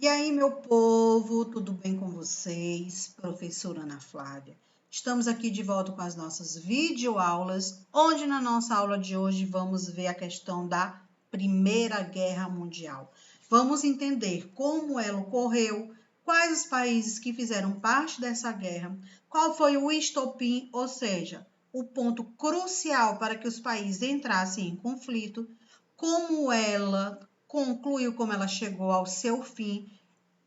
E aí, meu povo, tudo bem com vocês? Professora Ana Flávia. Estamos aqui de volta com as nossas videoaulas, onde na nossa aula de hoje vamos ver a questão da Primeira Guerra Mundial. Vamos entender como ela ocorreu, quais os países que fizeram parte dessa guerra, qual foi o estopim, ou seja, o ponto crucial para que os países entrassem em conflito, como ela concluiu, como ela chegou ao seu fim,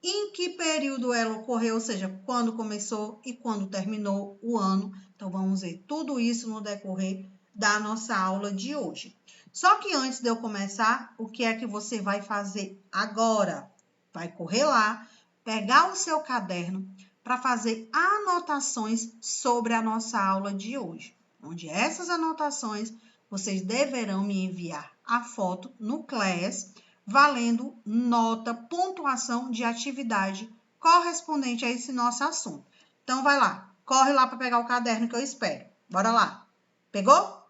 em que período ela ocorreu, ou seja, quando começou e quando terminou o ano. Então, vamos ver tudo isso no decorrer da nossa aula de hoje. Só que antes de eu começar, o que é que você vai fazer agora? Vai correr lá, pegar o seu caderno para fazer anotações sobre a nossa aula de hoje, onde essas anotações vocês deverão me enviar a foto no Class, valendo nota, pontuação de atividade correspondente a esse nosso assunto. Então, vai lá, corre lá para pegar o caderno que eu espero. Bora lá. Pegou?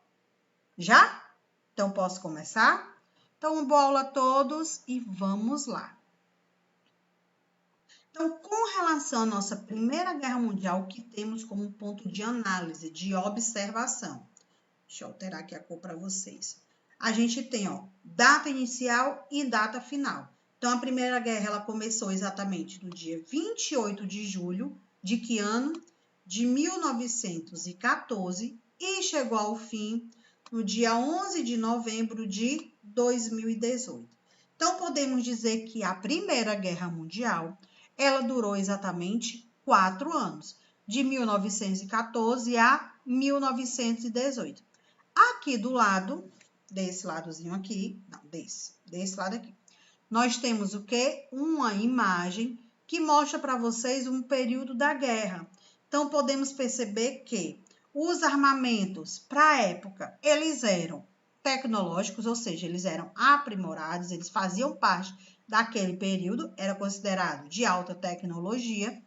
Já? Então, posso começar? Então, boa aula a todos e vamos lá. Então, com relação à nossa Primeira Guerra Mundial, o que temos como ponto de análise, de observação? Deixa eu alterar aqui a cor para vocês. A gente tem, ó, data inicial e data final. Então, a Primeira Guerra ela começou exatamente no dia 28 de julho de que ano? De 1914 e chegou ao fim no dia 11 de novembro de 2018. Então, podemos dizer que a Primeira Guerra Mundial ela durou exatamente 4 anos, de 1914 a 1918. Aqui do lado, desse ladozinho aqui, não, desse lado aqui, nós temos o quê? Uma imagem que mostra para vocês um período da guerra. Então, podemos perceber que os armamentos, para a época, eles eram tecnológicos, ou seja, eles eram aprimorados, eles faziam parte daquele período, era considerado de alta tecnologia,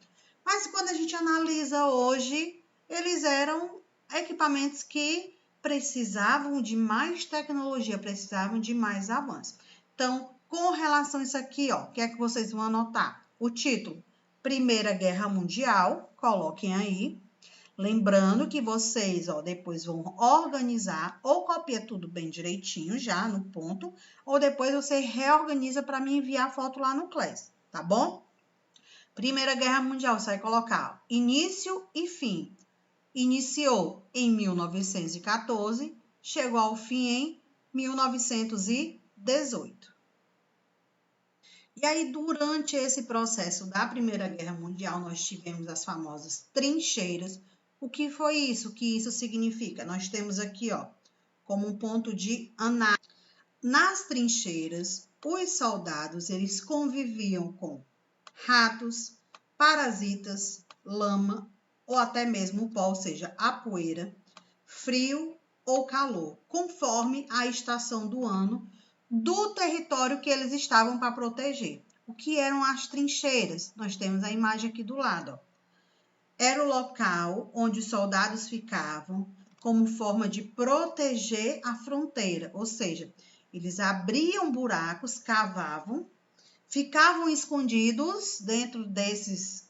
mas quando a gente analisa hoje, eles eram equipamentos que precisavam de mais tecnologia, precisavam de mais avanço. Então, com relação a isso aqui, ó, o que é que vocês vão anotar? O título, Primeira Guerra Mundial, coloquem aí. Lembrando que vocês, ó, depois vão organizar, ou copia tudo bem direitinho já no ponto, ou depois você reorganiza para me enviar a foto lá no Class, tá bom? Primeira Guerra Mundial, você vai colocar ó, início e fim. Iniciou em 1914, chegou ao fim em 1918. E aí, durante esse processo da Primeira Guerra Mundial, nós tivemos as famosas trincheiras. O que foi isso? O que isso significa? Nós temos aqui, ó, como um ponto de análise. Nas trincheiras, os soldados, eles conviviam com ratos, parasitas, lama ou até mesmo o pó, ou seja, a poeira, frio ou calor, conforme a estação do ano do território que eles estavam para proteger. O que eram as trincheiras? Nós temos a imagem aqui do lado. Ó. Era o local onde os soldados ficavam como forma de proteger a fronteira, ou seja, eles abriam buracos, cavavam, ficavam escondidos dentro desses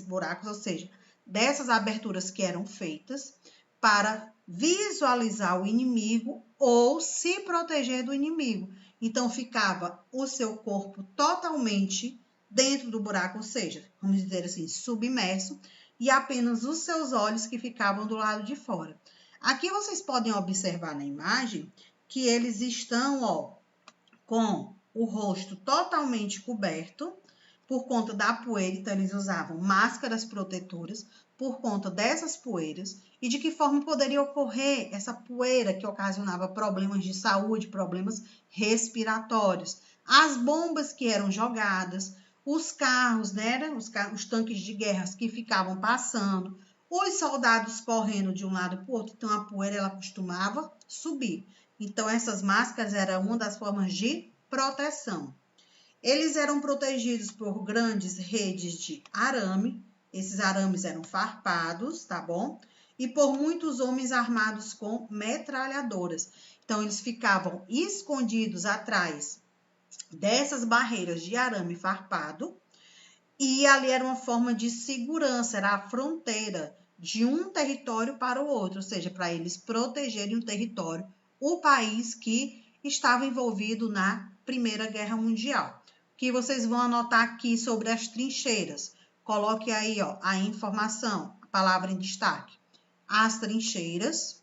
buracos, ou seja, dessas aberturas que eram feitas para visualizar o inimigo ou se proteger do inimigo. Então, ficava o seu corpo totalmente dentro do buraco, ou seja, vamos dizer assim, submerso, e apenas os seus olhos que ficavam do lado de fora. Aqui vocês podem observar na imagem que eles estão, ó, com o rosto totalmente coberto por conta da poeira, então eles usavam máscaras protetoras por conta dessas poeiras e de que forma poderia ocorrer essa poeira que ocasionava problemas de saúde, problemas respiratórios. As bombas que eram jogadas, os carros, né, os tanques de guerra que ficavam passando, os soldados correndo de um lado para o outro, então a poeira ela costumava subir. Então essas máscaras eram uma das formas de proteção. Eles eram protegidos por grandes redes de arame, esses arames eram farpados, tá bom? E por muitos homens armados com metralhadoras. Então, eles ficavam escondidos atrás dessas barreiras de arame farpado, e ali era uma forma de segurança, era a fronteira de um território para o outro, ou seja, para eles protegerem o território, o país que estava envolvido na Primeira Guerra Mundial. O que vocês vão anotar aqui sobre as trincheiras? Coloque aí, ó, a informação, a palavra em destaque. As trincheiras.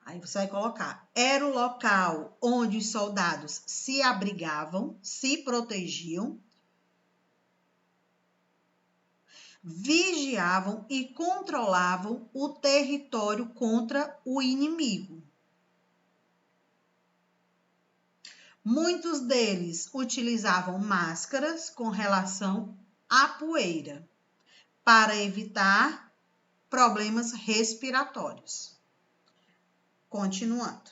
Aí você vai colocar, era o local onde os soldados se abrigavam, se protegiam, vigiavam e controlavam o território contra o inimigo. Muitos deles utilizavam máscaras com relação à poeira, para evitar problemas respiratórios. Continuando.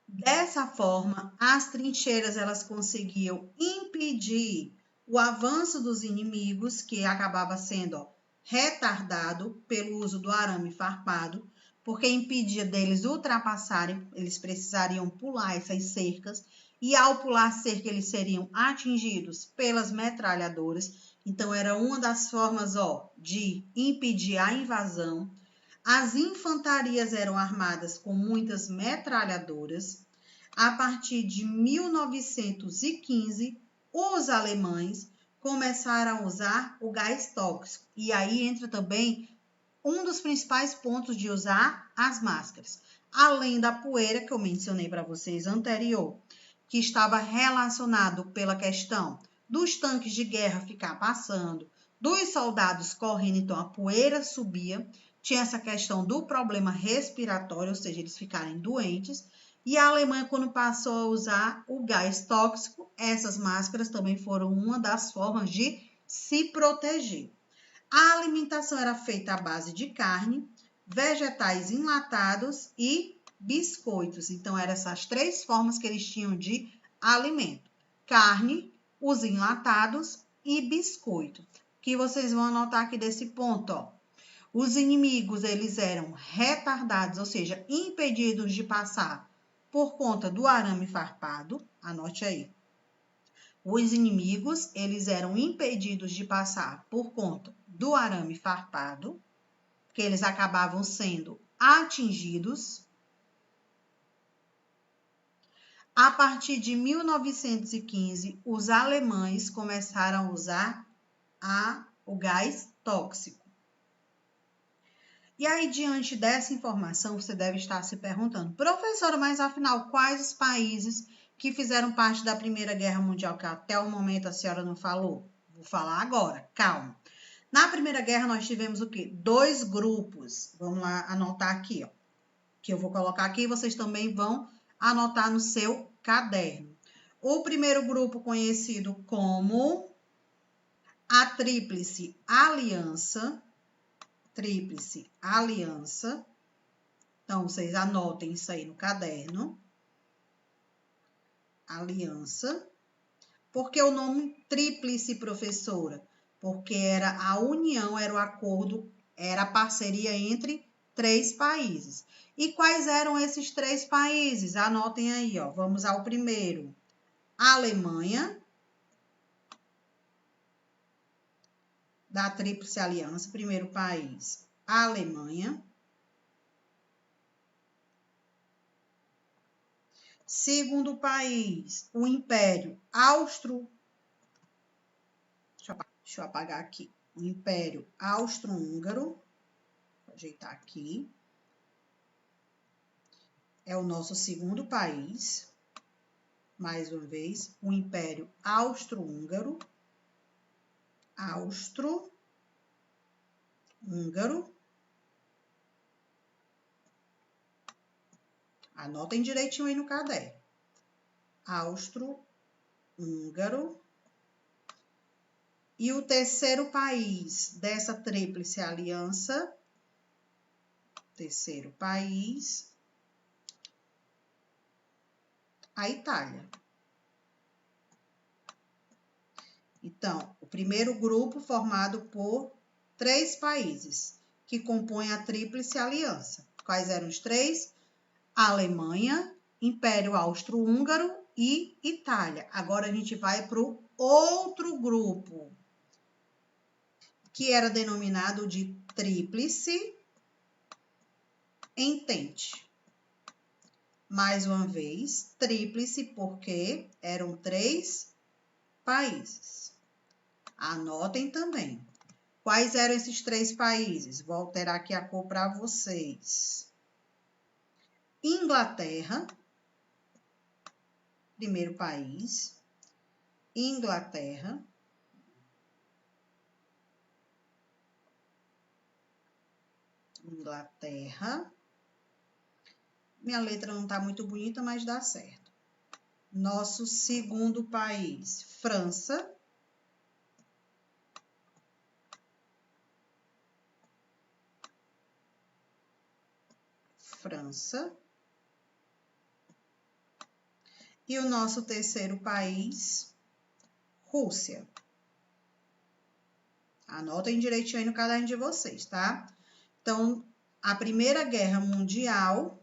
Dessa forma, as trincheiras elas conseguiam impedir o avanço dos inimigos, que acabava sendo retardado pelo uso do arame farpado, porque impedia deles ultrapassarem, eles precisariam pular essas cercas, e ao pular a cerca eles seriam atingidos pelas metralhadoras. Então, era uma das formas de impedir a invasão. As infantarias eram armadas com muitas metralhadoras. A partir de 1915, os alemães começaram a usar o gás tóxico. E aí entra também um dos principais pontos de usar as máscaras. Além da poeira que eu mencionei para vocês anterior, que estava relacionado pela questão dos tanques de guerra ficar passando, dos soldados correndo, então a poeira subia. Tinha essa questão do problema respiratório, ou seja, eles ficarem doentes. E a Alemanha, quando passou a usar o gás tóxico, essas máscaras também foram uma das formas de se proteger. A alimentação era feita à base de carne, vegetais enlatados e biscoitos. Então, eram essas três formas que eles tinham de alimento: carne, os enlatados e biscoito. Que vocês vão anotar aqui desse ponto, Os inimigos, eles eram retardados, ou seja, impedidos de passar por conta do arame farpado. Anote aí. Os inimigos, eles eram impedidos de passar por conta do arame farpado, que eles acabavam sendo atingidos. A partir de 1915, os alemães começaram a usar o gás tóxico. E aí, diante dessa informação, você deve estar se perguntando, professora, mas afinal, quais os países que fizeram parte da Primeira Guerra Mundial, que até o momento a senhora não falou? Vou falar agora, calma. Na Primeira Guerra, nós tivemos o quê? 2 grupos. Vamos lá anotar aqui, que eu vou colocar aqui e vocês também vão anotar no seu caderno. O primeiro grupo, conhecido como a Tríplice Aliança. Tríplice Aliança. Então, vocês anotem isso aí no caderno. Aliança. Por que o nome tríplice, professora? Porque era a união, era o acordo, era a parceria entre 3 países. E quais eram esses 3 países? Anotem aí, Vamos ao primeiro. Alemanha, da Tríplice Aliança, primeiro país, Alemanha. Segundo país, o Império Austro... Deixa eu apagar aqui. O Império Austro-Húngaro. Vou ajeitar aqui. É o nosso segundo país. Mais uma vez, o Império Austro-Húngaro. Austro-Húngaro. Anotem direitinho aí no caderno. Austro-Húngaro. E o terceiro país dessa tríplice aliança, terceiro país, a Itália. Então, o primeiro grupo formado por 3 países que compõem a tríplice aliança. Quais eram os 3? Alemanha, Império Austro-Húngaro e Itália. Agora a gente vai para o outro grupo, que era denominado de Tríplice Entente. Mais uma vez, tríplice porque eram 3 países. Anotem também. Quais eram esses 3 países? Vou alterar aqui a cor para vocês. Inglaterra, primeiro país. Inglaterra. Inglaterra. Minha letra não está muito bonita, mas dá certo. Nosso segundo país, França. França. E o nosso terceiro país, Rússia. Anotem direitinho aí no caderno de vocês, tá? Então, a Primeira Guerra Mundial,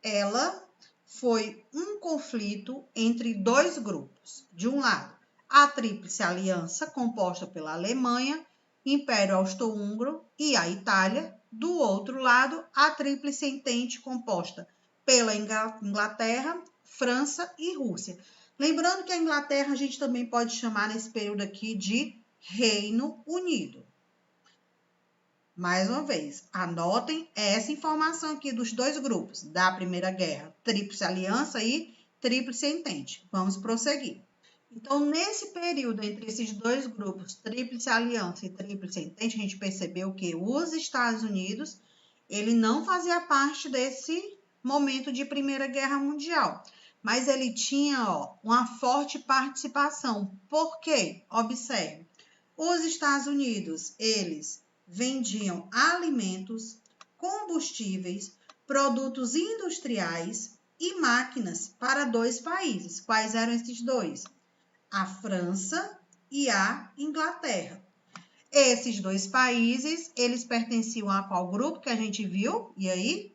ela foi um conflito entre 2 grupos. De um lado, a Tríplice Aliança, composta pela Alemanha, Império Austro-Húngaro e a Itália. Do outro lado, a Tríplice Entente, composta pela Inglaterra, França e Rússia. Lembrando que a Inglaterra a gente também pode chamar nesse período aqui de Reino Unido. Mais uma vez, anotem essa informação aqui dos 2 grupos da Primeira Guerra, Tríplice Aliança e Tríplice Entente. Vamos prosseguir. Então, nesse período entre esses 2 grupos, Tríplice Aliança e Tríplice Entente, a gente percebeu que os Estados Unidos, ele não fazia parte desse momento de Primeira Guerra Mundial, mas ele tinha uma forte participação. Por quê? Observe, os Estados Unidos, eles vendiam alimentos, combustíveis, produtos industriais e máquinas para 2 países. Quais eram esses 2? A França e a Inglaterra. Esses 2 países, eles pertenciam a qual grupo que a gente viu? E aí?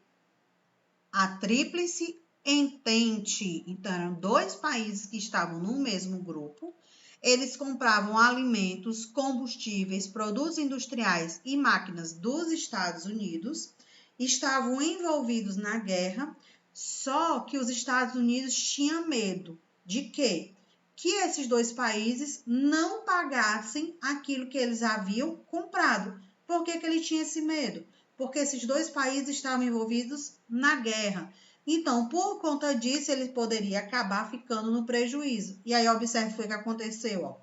A Tríplice Entente. Então, eram 2 países que estavam no mesmo grupo. Eles compravam alimentos, combustíveis, produtos industriais e máquinas dos Estados Unidos, estavam envolvidos na guerra, só que os Estados Unidos tinham medo de quê? Que esses 2 países não pagassem aquilo que eles haviam comprado. Por que ele tinha esse medo? Porque esses 2 países estavam envolvidos na guerra. Então, por conta disso, ele poderia acabar ficando no prejuízo. E aí, observe o que aconteceu.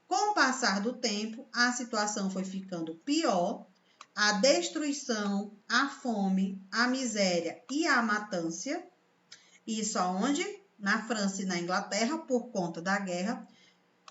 Com o passar do tempo, a situação foi ficando pior. A destruição, a fome, a miséria e a matança. Isso aonde? Na França e na Inglaterra, por conta da guerra,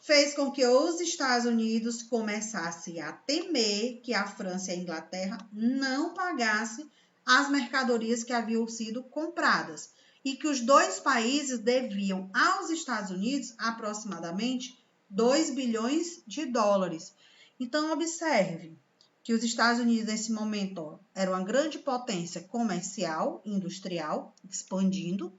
fez com que os Estados Unidos começassem a temer que a França e a Inglaterra não pagassem as mercadorias que haviam sido compradas e que os 2 países deviam aos Estados Unidos aproximadamente 2 bilhões de dólares. Então, observe que os Estados Unidos, nesse momento, eram uma grande potência comercial, industrial, expandindo,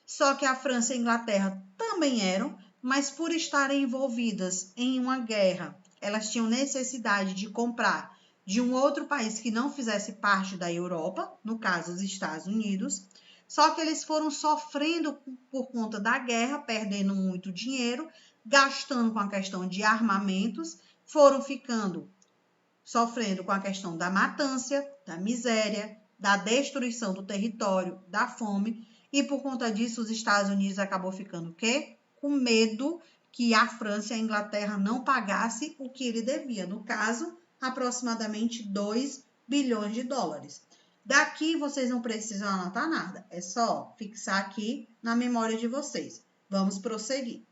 só que a França e a Inglaterra também eram, mas por estarem envolvidas em uma guerra, elas tinham necessidade de comprar de um outro país que não fizesse parte da Europa, no caso os Estados Unidos, só que eles foram sofrendo por conta da guerra, perdendo muito dinheiro, gastando com a questão de armamentos, foram ficando sofrendo com a questão da matança, da miséria, da destruição do território, da fome, e por conta disso os Estados Unidos acabou ficando o quê? Com medo que a França e a Inglaterra não pagassem o que ele devia, no caso, aproximadamente 2 bilhões de dólares. Daqui vocês não precisam anotar nada, é só fixar aqui na memória de vocês. Vamos prosseguir.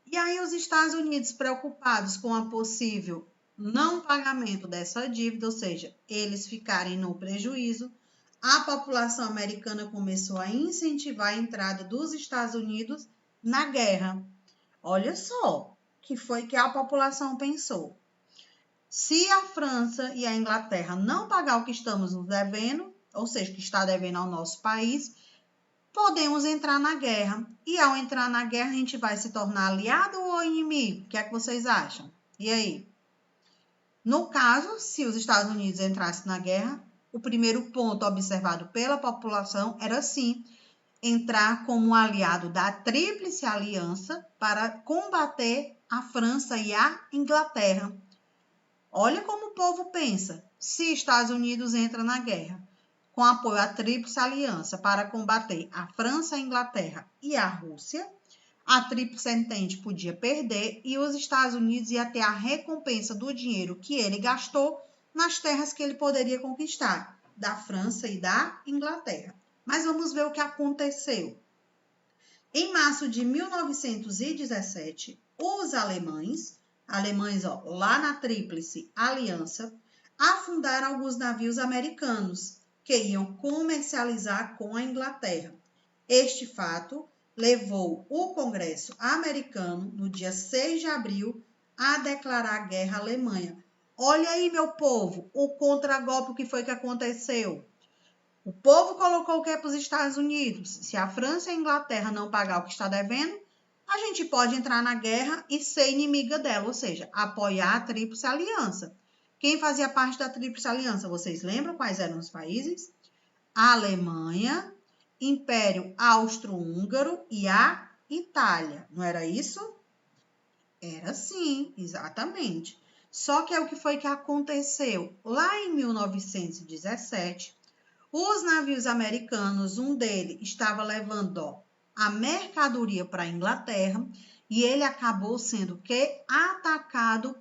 E aí os Estados Unidos, preocupados com a possível não pagamento dessa dívida, ou seja, eles ficarem no prejuízo, a população americana começou a incentivar a entrada dos Estados Unidos na guerra. Olha só, que foi que a população pensou. Se a França e a Inglaterra não pagar o que estamos nos devendo, ou seja, que está devendo ao nosso país, podemos entrar na guerra. E ao entrar na guerra, a gente vai se tornar aliado ou inimigo? O que é que vocês acham? E aí? No caso, se os Estados Unidos entrassem na guerra, o primeiro ponto observado pela população era, sim, entrar como aliado da Tríplice Aliança para combater a França e a Inglaterra. Olha como o povo pensa. Se Estados Unidos entra na guerra com apoio à Tríplice Aliança para combater a França, a Inglaterra e a Rússia, a Tríplice Entente podia perder e os Estados Unidos ia ter a recompensa do dinheiro que ele gastou nas terras que ele poderia conquistar, da França e da Inglaterra. Mas vamos ver o que aconteceu. Em março de 1917, os alemães, lá na Tríplice Aliança, afundaram alguns navios americanos que iam comercializar com a Inglaterra. Este fato levou o Congresso americano, no dia 6 de abril, a declarar guerra à Alemanha. Olha aí, meu povo, o contragolpe que foi que aconteceu. O povo colocou o que é para os Estados Unidos? Se a França e a Inglaterra não pagar o que está devendo, a gente pode entrar na guerra e ser inimiga dela, ou seja, apoiar a Tríplice Aliança. Quem fazia parte da Tríplice Aliança? Vocês lembram quais eram os países? A Alemanha, Império Austro-Húngaro e a Itália. Não era isso? Era sim, exatamente. Só que é o que foi que aconteceu? Lá em 1917, os navios americanos, um deles estava levando a mercadoria para a Inglaterra e ele acabou sendo atacado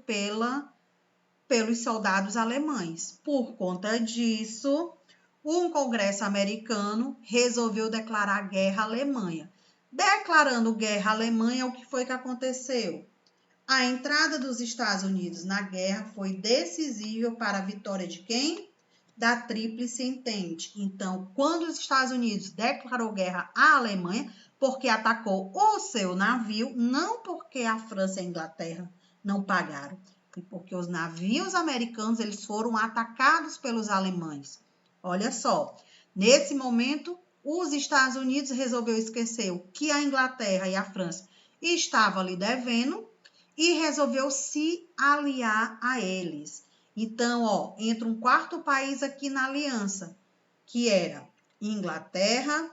pelos soldados alemães. Por conta disso, um Congresso americano resolveu declarar guerra à Alemanha. Declarando guerra à Alemanha, o que foi que aconteceu? A entrada dos Estados Unidos na guerra foi decisiva para a vitória de quem? Da Tríplice Entente. Então, quando os Estados Unidos declarou guerra à Alemanha, porque atacou o seu navio, não porque a França e a Inglaterra não pagaram, e porque os navios americanos eles foram atacados pelos alemães. Olha só, nesse momento, os Estados Unidos resolveu esquecer o que a Inglaterra e a França estavam lhe devendo e resolveu se aliar a eles. Então, entra um quarto país aqui na aliança, que era Inglaterra,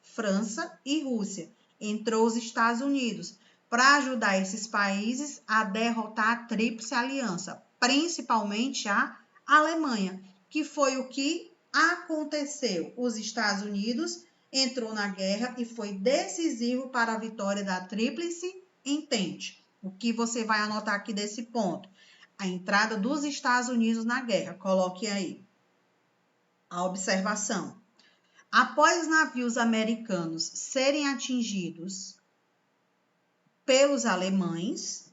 França e Rússia. Entrou os Estados Unidos para ajudar esses países a derrotar a Tríplice Aliança, principalmente a Alemanha, que foi o que aconteceu. Os Estados Unidos entrou na guerra e foi decisivo para a vitória da Tríplice Entente. O que você vai anotar aqui desse ponto? A entrada dos Estados Unidos na guerra. Coloque aí a observação. Após os navios americanos serem atingidos pelos alemães,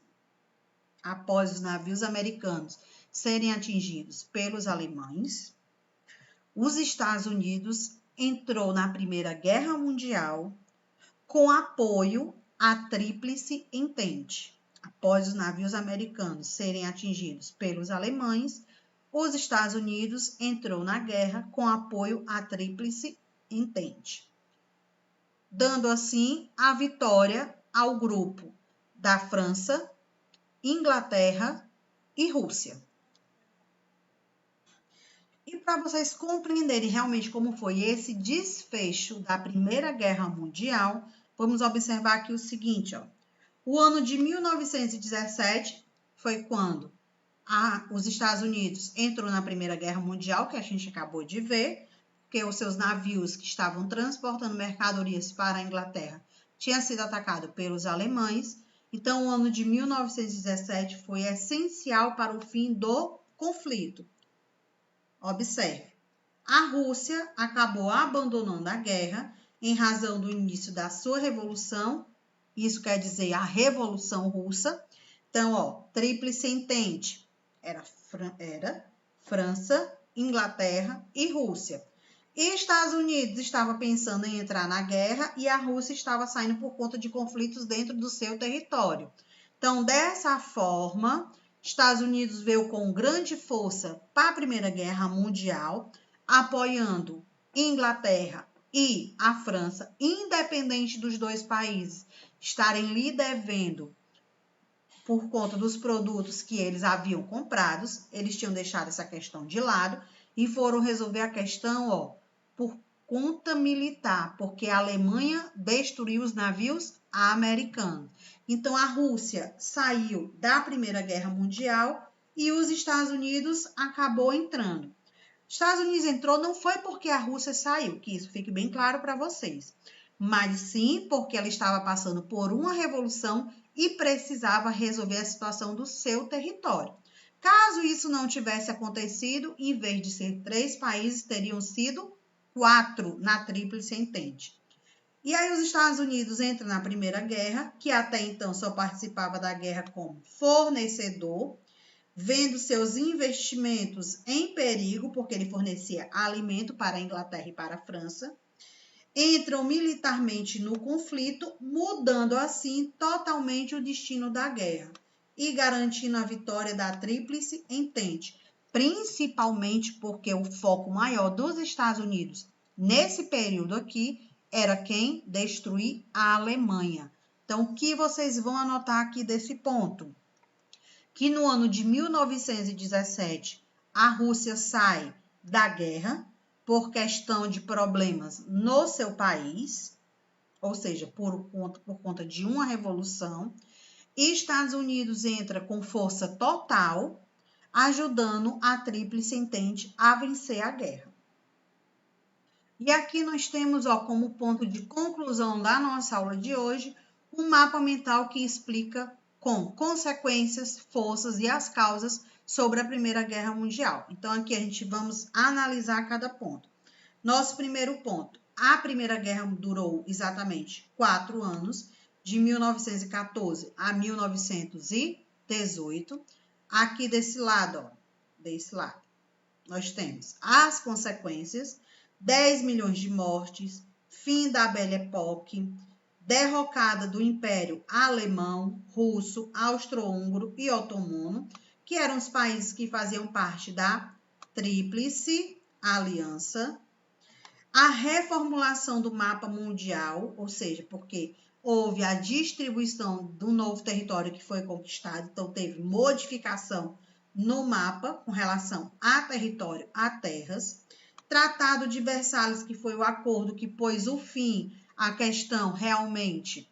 os Estados Unidos entrou na Primeira Guerra Mundial com apoio à Tríplice Entente. Após os navios americanos serem atingidos pelos alemães, os Estados Unidos entrou na guerra com apoio à Tríplice Entente, dando assim a vitória ao grupo da França, Inglaterra e Rússia. E para vocês compreenderem realmente como foi esse desfecho da Primeira Guerra Mundial, vamos observar aqui o seguinte, O ano de 1917 foi quando os Estados Unidos entrou na Primeira Guerra Mundial, que a gente acabou de ver, porque os seus navios que estavam transportando mercadorias para a Inglaterra tinham sido atacados pelos alemães. Então, o ano de 1917 foi essencial para o fim do conflito. Observe, a Rússia acabou abandonando a guerra em razão do início da sua revolução, isso quer dizer a Revolução Russa. Então, Tríplice Entente era França, Inglaterra e Rússia. E Estados Unidos estava pensando em entrar na guerra e a Rússia estava saindo por conta de conflitos dentro do seu território. Então, dessa forma, Estados Unidos veio com grande força para a Primeira Guerra Mundial, apoiando Inglaterra e a França, independente dos dois países estarem lhe devendo por conta dos produtos que eles haviam comprados, eles tinham deixado essa questão de lado e foram resolver a questão, por conta militar, porque a Alemanha destruiu os navios americanos. Então, a Rússia saiu da Primeira Guerra Mundial e os Estados Unidos acabou entrando. Estados Unidos entrou não foi porque a Rússia saiu, que isso fique bem claro para vocês, mas sim porque ela estava passando por uma revolução e precisava resolver a situação do seu território. Caso isso não tivesse acontecido, em vez de ser 3 países, teriam sido 4 na Tríplice Entente. E aí os Estados Unidos entram na Primeira Guerra, que até então só participava da guerra como fornecedor, vendo seus investimentos em perigo, porque ele fornecia alimento para a Inglaterra e para a França, entram militarmente no conflito, mudando assim totalmente o destino da guerra e garantindo a vitória da Tríplice Entente, principalmente porque o foco maior dos Estados Unidos nesse período aqui era quem? Destruir a Alemanha. Então, o que vocês vão anotar aqui desse ponto? Que no ano de 1917 a Rússia sai da guerra por questão de problemas no seu país, ou seja, por conta de uma revolução, e Estados Unidos entra com força total, ajudando a Tríplice Entente a vencer a guerra. E aqui nós temos, como ponto de conclusão da nossa aula de hoje, um mapa mental que explica com consequências, forças e as causas sobre a Primeira Guerra Mundial. Então, aqui a gente vamos analisar cada ponto. Nosso primeiro ponto, a Primeira Guerra durou exatamente 4 anos, de 1914 a 1918. Aqui desse lado, nós temos as consequências, 10 milhões de mortes, fim da Belle Époque, derrocada do Império Alemão, Russo, Austro-Húngaro e Otomano, que eram os países que faziam parte da Tríplice Aliança, a reformulação do mapa mundial, ou seja, porque houve a distribuição do novo território que foi conquistado, então teve modificação no mapa com relação a território, a terras, Tratado de Versalhes, que foi o acordo que pôs o fim à questão realmente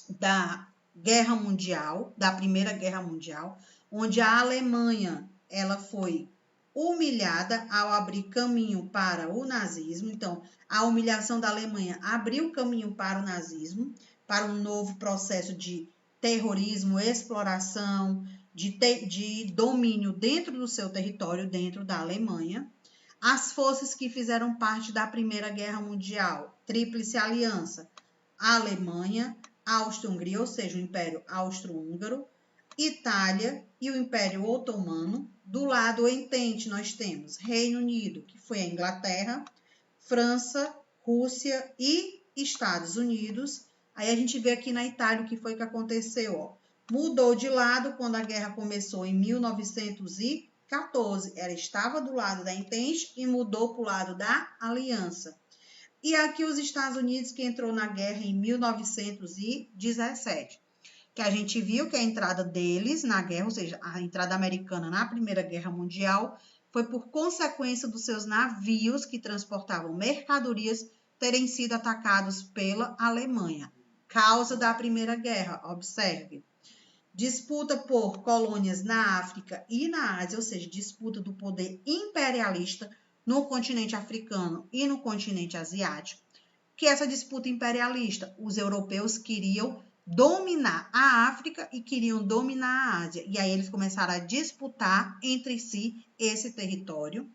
da Guerra Mundial, da Primeira Guerra Mundial, onde a Alemanha ela foi humilhada ao abrir caminho para o nazismo. Então, a humilhação da Alemanha abriu caminho para o nazismo, para um novo processo de terrorismo, exploração, de domínio dentro do seu território, dentro da Alemanha. As forças que fizeram parte da Primeira Guerra Mundial, Tríplice Aliança, a Alemanha, Áustria-Hungria, ou seja, o Império Austro-Húngaro, Itália e o Império Otomano. Do lado entente, nós temos Reino Unido, que foi a Inglaterra, França, Rússia e Estados Unidos. Aí a gente vê aqui na Itália o que foi que aconteceu. Mudou de lado quando a guerra começou em 1914. Ela estava do lado da Entente e mudou para o lado da Aliança. E aqui os Estados Unidos, que entrou na guerra em 1917. Que a gente viu que a entrada deles na guerra, ou seja, a entrada americana na Primeira Guerra Mundial, foi por consequência dos seus navios que transportavam mercadorias terem sido atacados pela Alemanha. Causa da Primeira Guerra, observe. Disputa por colônias na África e na Ásia, ou seja, disputa do poder imperialista no continente africano e no continente asiático. Que essa disputa imperialista, os europeus queriam dominar a África e queriam dominar a Ásia. E aí eles começaram a disputar entre si esse território.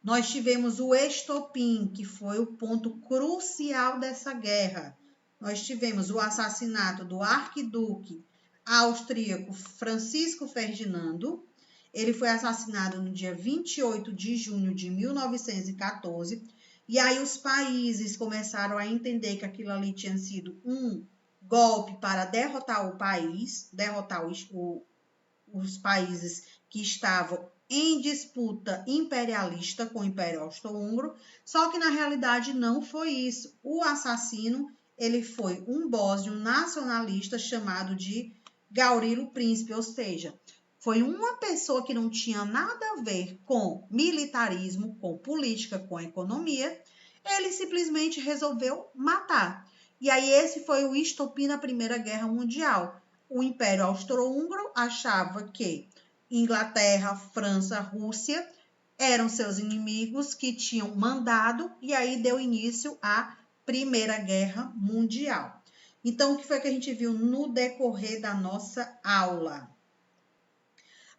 Nós tivemos o estopim, que foi o ponto crucial dessa guerra. Nós tivemos o assassinato do arquiduque austríaco Francisco Ferdinando. Ele foi assassinado no dia 28 de junho de 1914. E aí os países começaram a entender que aquilo ali tinha sido um golpe para derrotar o país, derrotar os países que estavam em disputa imperialista com o Império Austro-Húngaro, só que na realidade não foi isso. O assassino, ele foi um bósnio nacionalista chamado de Gavrilo Príncipe, ou seja, foi uma pessoa que não tinha nada a ver com militarismo, com política, com economia. Ele simplesmente resolveu matar. E aí esse foi o estopim da Primeira Guerra Mundial. O Império Austro-Húngaro achava que Inglaterra, França, Rússia eram seus inimigos que tinham mandado, e aí deu início à Primeira Guerra Mundial. Então, o que foi que a gente viu no decorrer da nossa aula?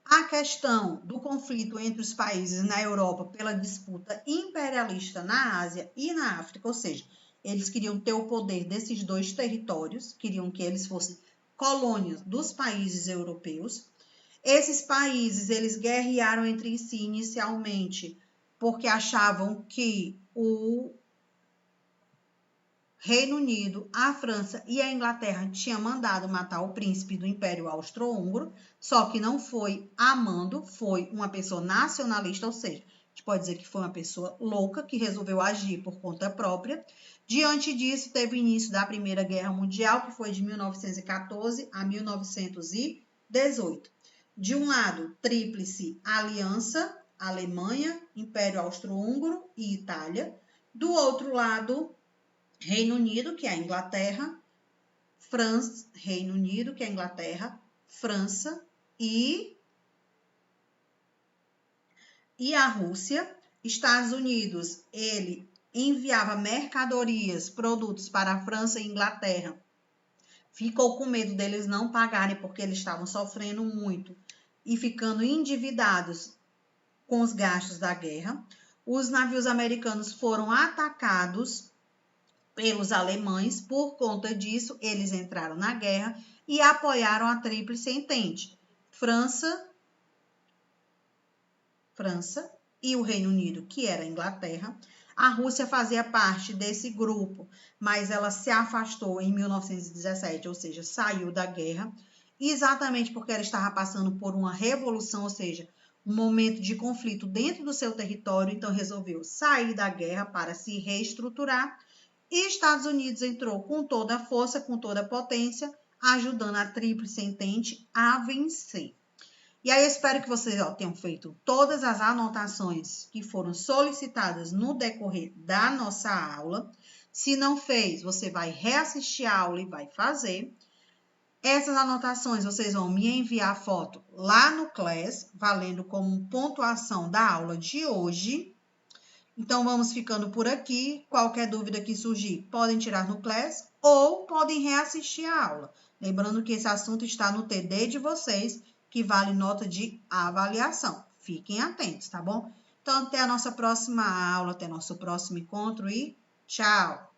A questão do conflito entre os países na Europa pela disputa imperialista na Ásia e na África, ou seja, eles queriam ter o poder desses dois territórios, queriam que eles fossem colônias dos países europeus. Esses países, eles guerrearam entre si inicialmente porque achavam que o Reino Unido, a França e a Inglaterra tinham mandado matar o príncipe do Império Austro-Húngaro, só que não foi amando, foi uma pessoa nacionalista, ou seja, a gente pode dizer que foi uma pessoa louca que resolveu agir por conta própria. Diante disso, teve o início da Primeira Guerra Mundial, que foi de 1914 a 1918. De um lado, Tríplice Aliança, Alemanha, Império Austro-Húngaro e Itália. Do outro lado, Reino Unido, que é a Inglaterra, França, Reino Unido, que é a Inglaterra, França e a Rússia. Estados Unidos, ele enviava mercadorias, produtos para a França e Inglaterra. Ficou com medo deles não pagarem porque eles estavam sofrendo muito e ficando endividados com os gastos da guerra. Os navios americanos foram atacados pelos alemães. Por conta disso, eles entraram na guerra e apoiaram a Tríplice Entente. França e o Reino Unido, que era a Inglaterra. A Rússia fazia parte desse grupo, mas ela se afastou em 1917, ou seja, saiu da guerra, exatamente porque ela estava passando por uma revolução, ou seja, um momento de conflito dentro do seu território, então resolveu sair da guerra para se reestruturar. E Estados Unidos entrou com toda a força, com toda a potência, ajudando a Tríplice Entente a vencer. E aí eu espero que vocês tenham feito todas as anotações que foram solicitadas no decorrer da nossa aula. Se não fez, você vai reassistir a aula e vai fazer. Essas anotações vocês vão me enviar foto lá no Class, valendo como pontuação da aula de hoje. Então, vamos ficando por aqui. Qualquer dúvida que surgir, podem tirar no Class ou podem reassistir a aula. Lembrando que esse assunto está no TD de vocês, que vale nota de avaliação. Fiquem atentos, tá bom? Então, até a nossa próxima aula, até nosso próximo encontro e tchau!